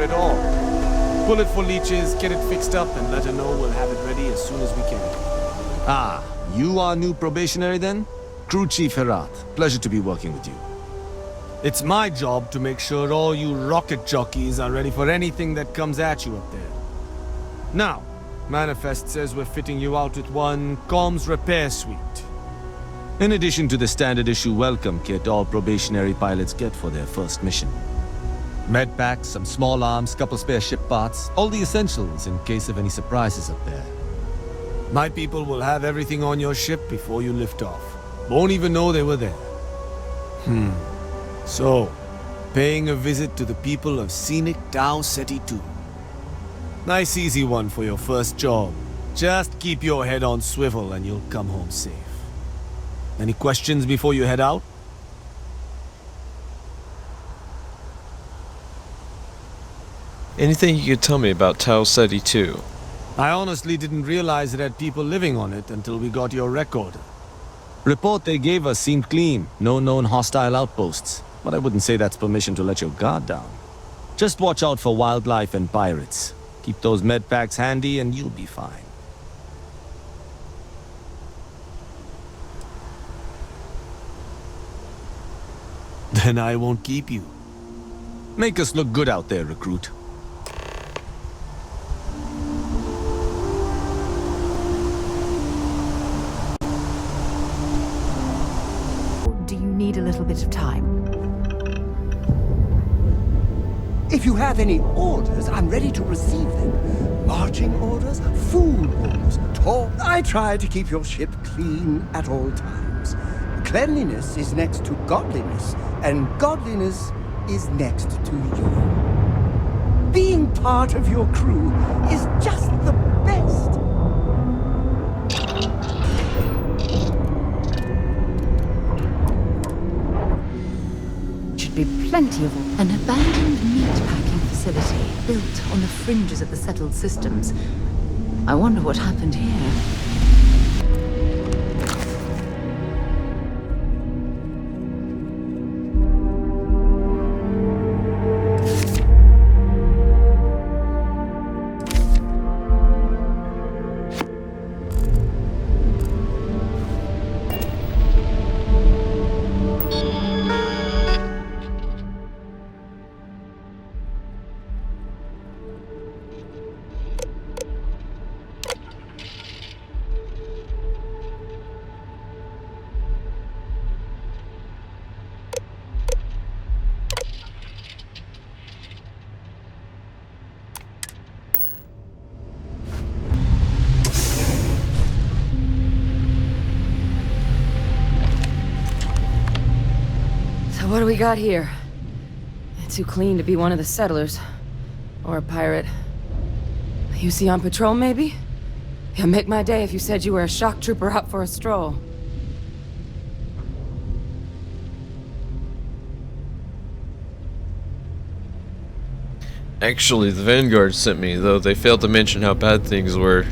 at all. Pull it for leeches, get it fixed up, and let her know we'll have it ready as soon as we can. Ah, you are new probationary then? Crew Chief Herat. Pleasure to be working with you. It's my job to make sure all you rocket jockeys are ready for anything that comes at you up there. Now, Manifest says we're fitting you out with one comms repair suite. In addition to the standard issue welcome kit all probationary pilots get for their first mission. Med packs, some small arms, couple spare ship parts, all the essentials in case of any surprises up there. My people will have everything on your ship before you lift off. Won't even know they were there. So, paying a visit to the people of scenic Tau Ceti 2. Nice easy one for your first job. Just keep your head on swivel and you'll come home safe. Any questions before you head out? Anything you could tell me about Tau Ceti 2? I honestly didn't realize it had people living on it until we got your record. Report they gave us seemed clean, no known hostile outposts. But I wouldn't say that's permission to let your guard down. Just watch out for wildlife and pirates. Keep those med packs handy and you'll be fine. Then I won't keep you. Make us look good out there, recruit. Do you need a little bit of time? If you have any orders, I'm ready to receive them. Marching orders, food orders, talk. I try to keep your ship clean at all times. Cleanliness is next to godliness, and godliness is next to you. Being part of your crew is just the best. Should be plenty of an abandoned meat-packing facility built on the fringes of the settled systems. I wonder what happened here. What do we got here? Too clean to be one of the settlers. Or a pirate. You see on patrol, maybe? Yeah, make my day if you said you were a shock trooper out for a stroll. Actually, the Vanguard sent me, though they failed to mention how bad things were.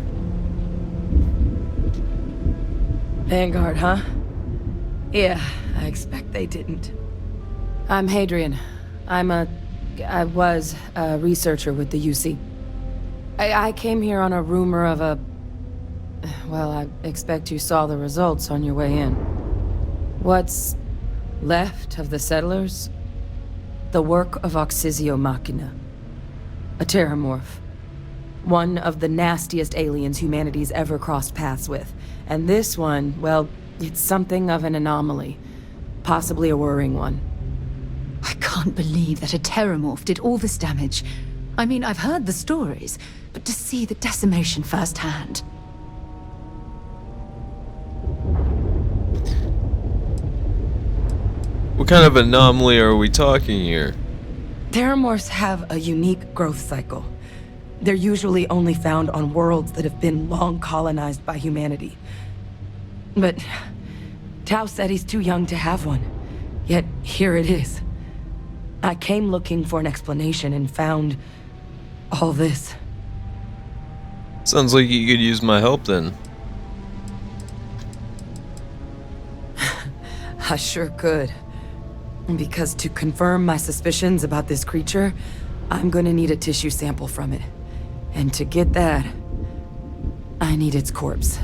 Vanguard, huh? Yeah, I expect they didn't. I'm Hadrian. I was a researcher with the UC. I came here on a rumor of a... Well, I expect you saw the results on your way in. What's left of the settlers? The work of Oxysio Machina. A terramorph. One of the nastiest aliens humanity's ever crossed paths with. And this one, well, it's something of an anomaly. Possibly a worrying one. I can't believe that a terramorph did all this damage. I mean, I've heard the stories, but to see the decimation firsthand. What kind of anomaly are we talking here? Terramorphs have a unique growth cycle. They're usually only found on worlds that have been long colonized by humanity. But Tau Ceti's too young to have one. Yet here it is. I came looking for an explanation and found all this. Sounds like you could use my help then. I sure could. Because to confirm my suspicions about this creature, I'm gonna need a tissue sample from it. And to get that, I need its corpse.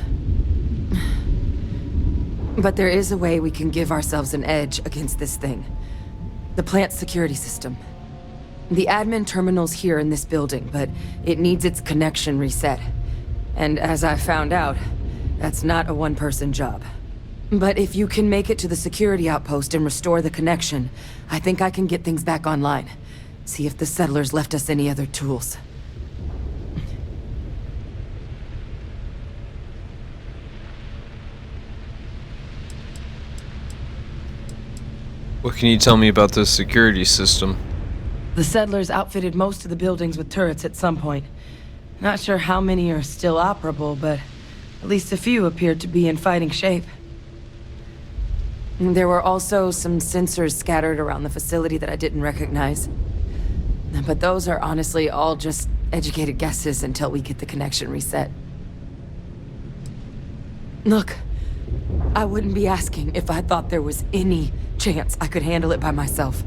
But there is a way we can give ourselves an edge against this thing. The plant security system. The admin terminal's here in this building, but it needs its connection reset. And as I found out, that's not a one-person job. But if you can make it to the security outpost and restore the connection, I think I can get things back online. See if the settlers left us any other tools. What can you tell me about the security system? The settlers outfitted most of the buildings with turrets at some point. Not sure how many are still operable, but at least a few appeared to be in fighting shape. There were also some sensors scattered around the facility that I didn't recognize. But those are honestly all just educated guesses until we get the connection reset. Look, I wouldn't be asking if I thought there was any chance I could handle it by myself.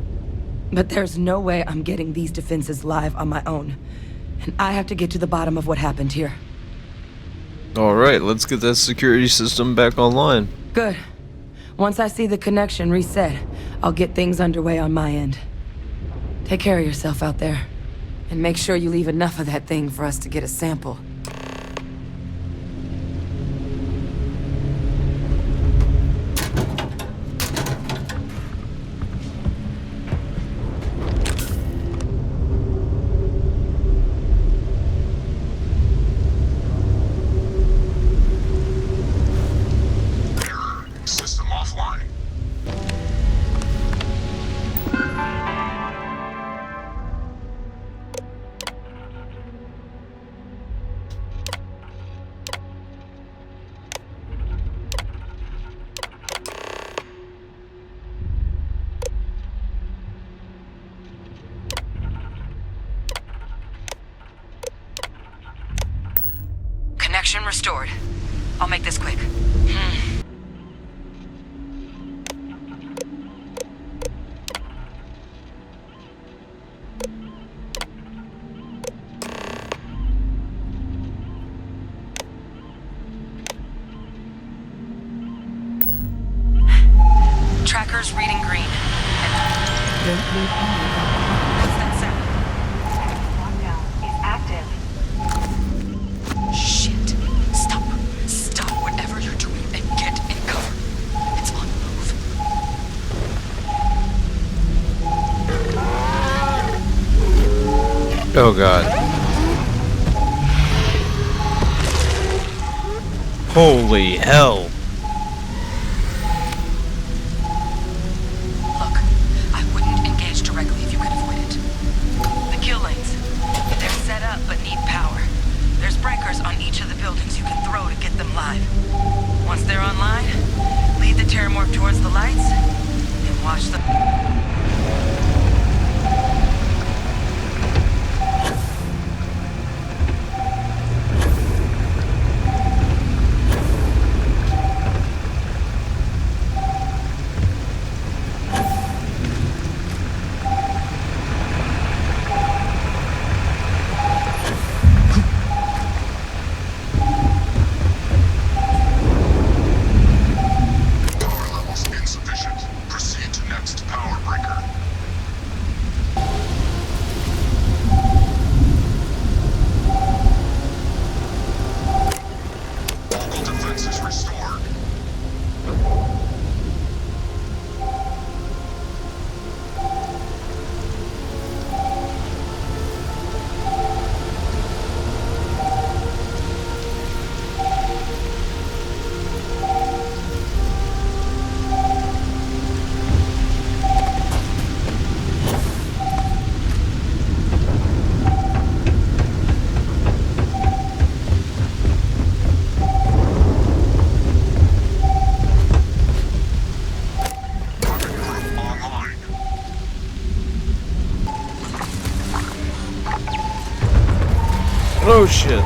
But there's no way I'm getting these defenses live on my own. And I have to get to the bottom of what happened here. Alright, let's get that security system back online. Good. Once I see the connection reset, I'll get things underway on my end. Take care of yourself out there. And make sure you leave enough of that thing for us to get a sample. System offline. Connection restored. I'll make this quick. Tracker's reading green. What's that sound? Lockdown is active. Shit. Stop. Stop whatever you're doing and get in cover. It's on the move. Oh god. Holy hell. Look, I wouldn't engage directly if you could avoid it. The kill lanes. They're set up but need power. There's breakers on each of the buildings you can throw to get them live. Once they're online, lead the terramorph towards the lights and watch the... Power levels insufficient. Proceed to next power breaker. Local defenses restored. Weapon proof online. Oh shit.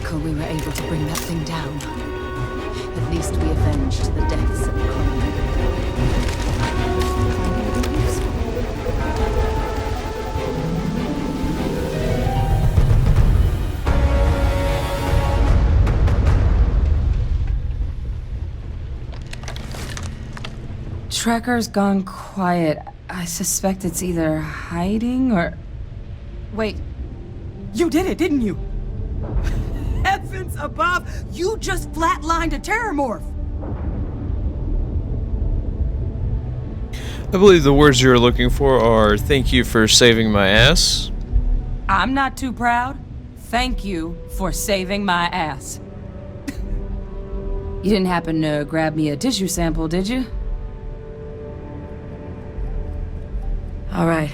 miracle we were able to bring that thing down. At least we avenged the deaths at the colony. Trekker's gone quiet. I suspect it's either hiding or... Wait. You did it, didn't you? Heavens above! You just flatlined a terramorph! I believe the words you're looking for are "thank you for saving my ass." I'm not too proud. Thank you for saving my ass. You didn't happen to grab me a tissue sample, did you? All right.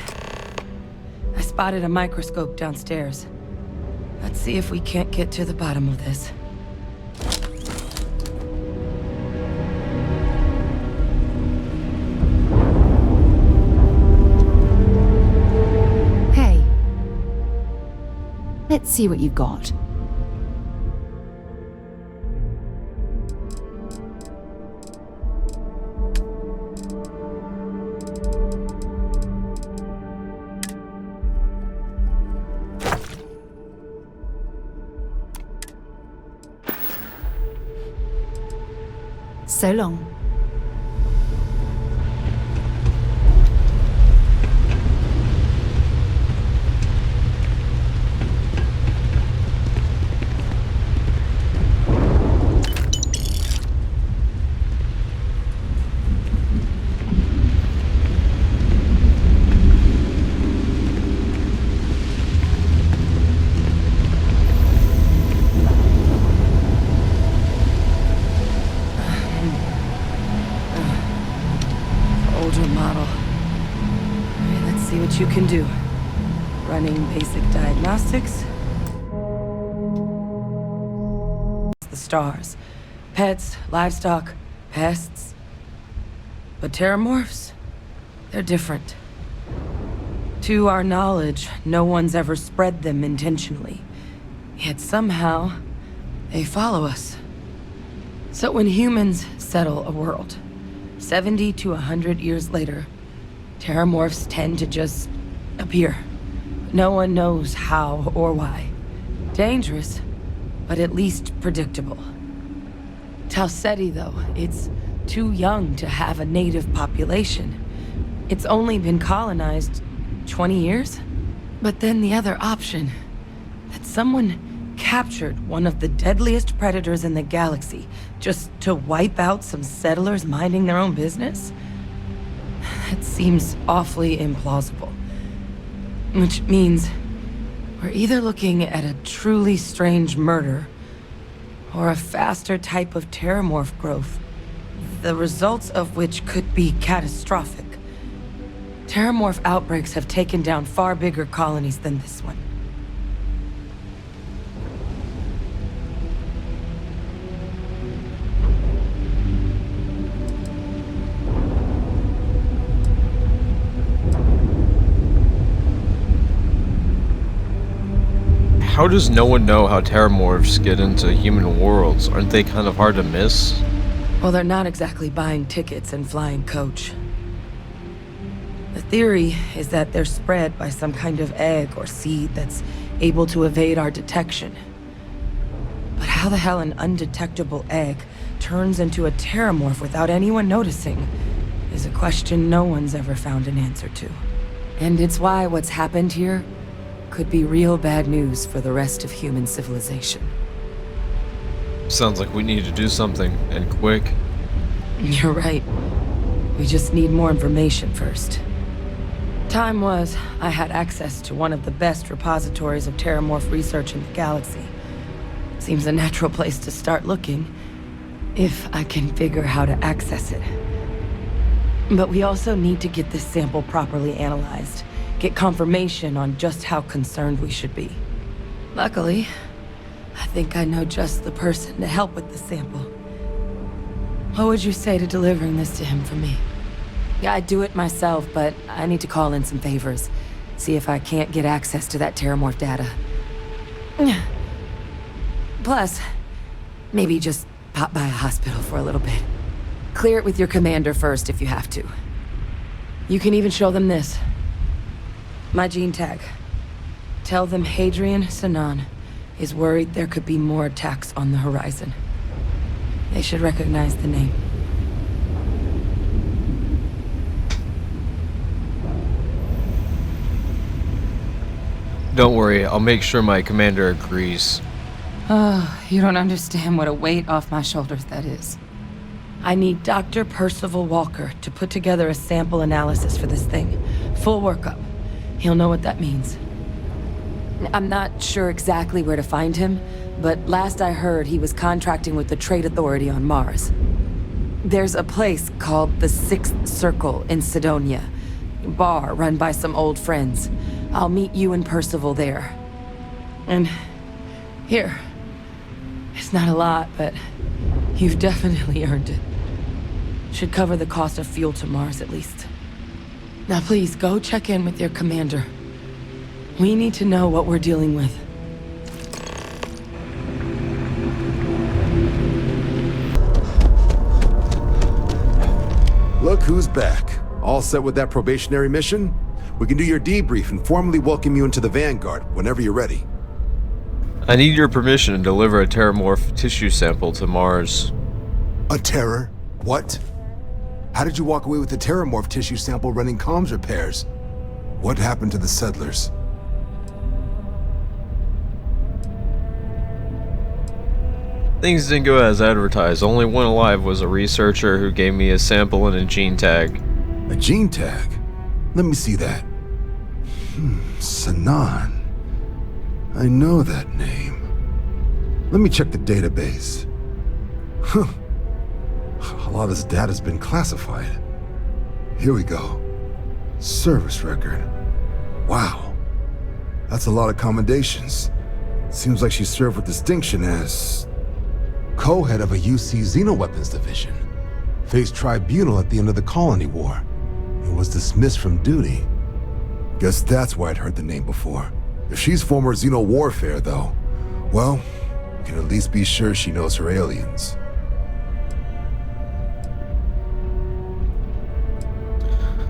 I spotted a microscope downstairs. Let's see if we can't get to the bottom of this. Hey. Let's see what you've got. So long. You can do. Running basic diagnostics. The stars. Pets, livestock, pests. But terramorphs? They're different. To our knowledge, no one's ever spread them intentionally. Yet somehow, they follow us. So when humans settle a world, 70 to 100 years later, terramorphs tend to just appear. No one knows how or why. Dangerous, but at least predictable. Tau Ceti, though, it's too young to have a native population. It's only been colonized 20 years? But then the other option, that someone captured one of the deadliest predators in the galaxy just to wipe out some settlers minding their own business? It seems awfully implausible. Which means we're either looking at a truly strange murder or a faster type of terramorph growth, the results of which could be catastrophic. Terramorph outbreaks have taken down far bigger colonies than this one. How does no one know how terramorphs get into human worlds? Aren't they kind of hard to miss? Well, they're not exactly buying tickets and flying coach. The theory is that they're spread by some kind of egg or seed that's able to evade our detection. But how the hell an undetectable egg turns into a terramorph without anyone noticing is a question no one's ever found an answer to. And it's why what's happened here could be real bad news for the rest of human civilization. Sounds like we need to do something, and quick. You're right. We just need more information first. Time was, I had access to one of the best repositories of terramorph research in the galaxy. Seems a natural place to start looking, if I can figure how to access it. But we also need to get this sample properly analyzed. Get confirmation on just how concerned we should be. Luckily, I think I know just the person to help with the sample. What would you say to delivering this to him for me? Yeah, I'd do it myself, but I need to call in some favors. See if I can't get access to that terramorph data. Plus, maybe just pop by a hospital for a little bit. Clear it with your commander first if you have to. You can even show them this. My gene tag. Tell them Hadrian Sanan is worried there could be more attacks on the horizon. They should recognize the name. Don't worry, I'll make sure my commander agrees. Oh, you don't understand what a weight off my shoulders that is. I need Dr. Percival Walker to put together a sample analysis for this thing. Full workup. He'll know what that means. I'm not sure exactly where to find him, but last I heard he was contracting with the Trade Authority on Mars. There's a place called the Sixth Circle in Sidonia. Bar run by some old friends. I'll meet you and Percival there. And here. It's not a lot, but you've definitely earned it. Should cover the cost of fuel to Mars at least. Now please, go check in with your commander. We need to know what we're dealing with. Look who's back. All set with that probationary mission? We can do your debrief and formally welcome you into the Vanguard whenever you're ready. I need your permission to deliver a terramorph tissue sample to Mars. A terror? What? How did you walk away with the terramorph tissue sample running comms repairs? What happened to the settlers? Things didn't go as advertised. Only one alive was a researcher who gave me a sample and a gene tag. A gene tag? Let me see that. Sanan. I know that name. Let me check the database. Huh. A lot of this data's been classified. Here we go. Service record. Wow. That's a lot of commendations. Seems like she served with distinction as co-head of a UC Xenoweapons division. Faced tribunal at the end of the Colony War. And was dismissed from duty. Guess that's why I'd heard the name before. If she's former Xeno warfare, though, well, we can at least be sure she knows her aliens.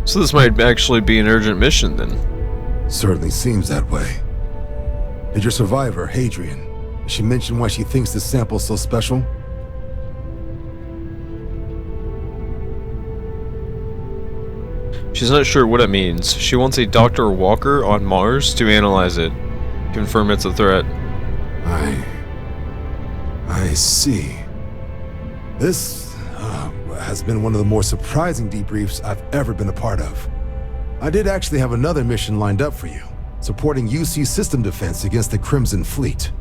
So this might actually be an urgent mission, then. Certainly seems that way. Did your survivor, Hadrian, did she mention why she thinks this sample's so special? She's not sure what it means. She wants a Dr. Walker on Mars to analyze it. Confirm it's a threat. I see. This has been one of the more surprising debriefs I've ever been a part of. I did actually have another mission lined up for you, supporting UC system defense against the Crimson Fleet.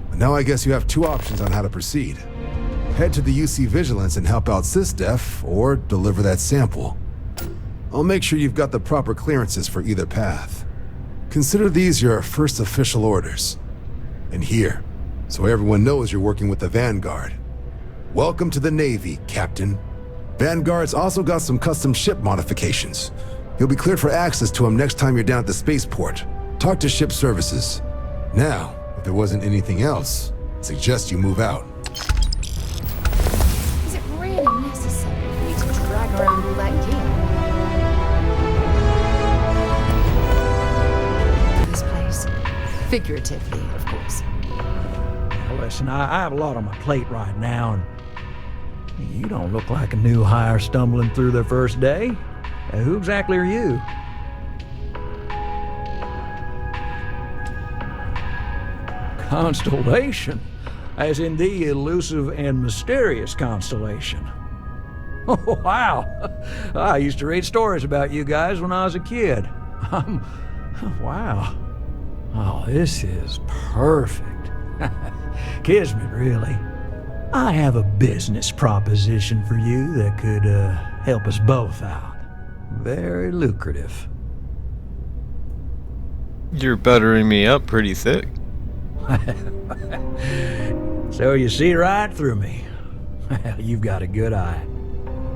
But now I guess you have two options on how to proceed. Head to the UC Vigilance and help out SysDef, or deliver that sample. I'll make sure you've got the proper clearances for either path. Consider these your first official orders. And here, so everyone knows you're working with the Vanguard. Welcome to the Navy, Captain. Vanguard's also got some custom ship modifications. You'll be cleared for access to them next time you're down at the spaceport. Talk to ship services. Now, if there wasn't anything else, I suggest you move out. Is it really necessary for me to drag around all that gear? This place. Figuratively, of course. Well, listen, I have a lot on my plate right now, and you don't look like a new hire stumbling through their first day. Who exactly are you? Constellation, as in the elusive and mysterious constellation. Oh, wow. I used to read stories about you guys when I was a kid. Wow. Oh, this is perfect. Kismet, really. I have a business proposition for you that could help us both out. Very lucrative. You're buttering me up pretty thick. So you see right through me. You've got a good eye.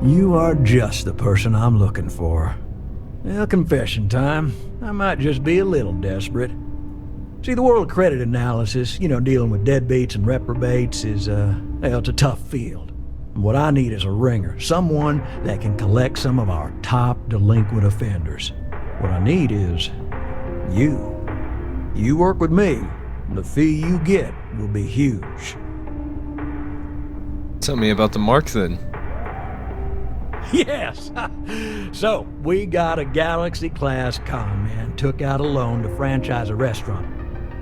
You are just the person I'm looking for. Well, confession time. I might just be a little desperate. See, the world of credit analysis, dealing with deadbeats and reprobates is, it's a tough field. And what I need is a ringer, someone that can collect some of our top delinquent offenders. What I need is you. You work with me, and the fee you get will be huge. Tell me about the mark then. Yes! So, we got a Galaxy-class con man took out a loan to franchise a restaurant.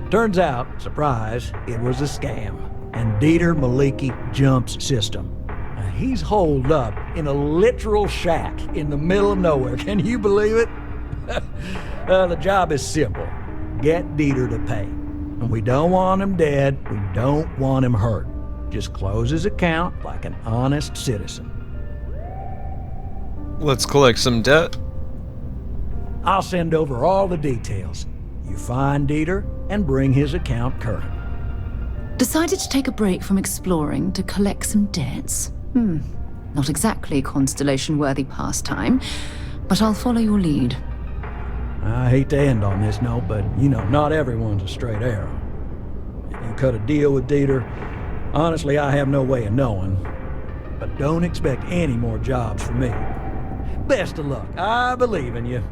Turns out, surprise, it was a scam. And Dieter Maliki jumps system. Now, he's holed up in a literal shack in the middle of nowhere. Can you believe it? The job is simple. Get Dieter to pay. And we don't want him dead, we don't want him hurt. Just close his account like an honest citizen. Let's collect some debt. I'll send over all the details. You find Dieter and bring his account current. Decided to take a break from exploring to collect some debts? Not exactly constellation-worthy pastime, but I'll follow your lead. I hate to end on this note, but, not everyone's a straight arrow. If you cut a deal with Dieter, honestly, I have no way of knowing. But don't expect any more jobs from me. Best of luck. I believe in you.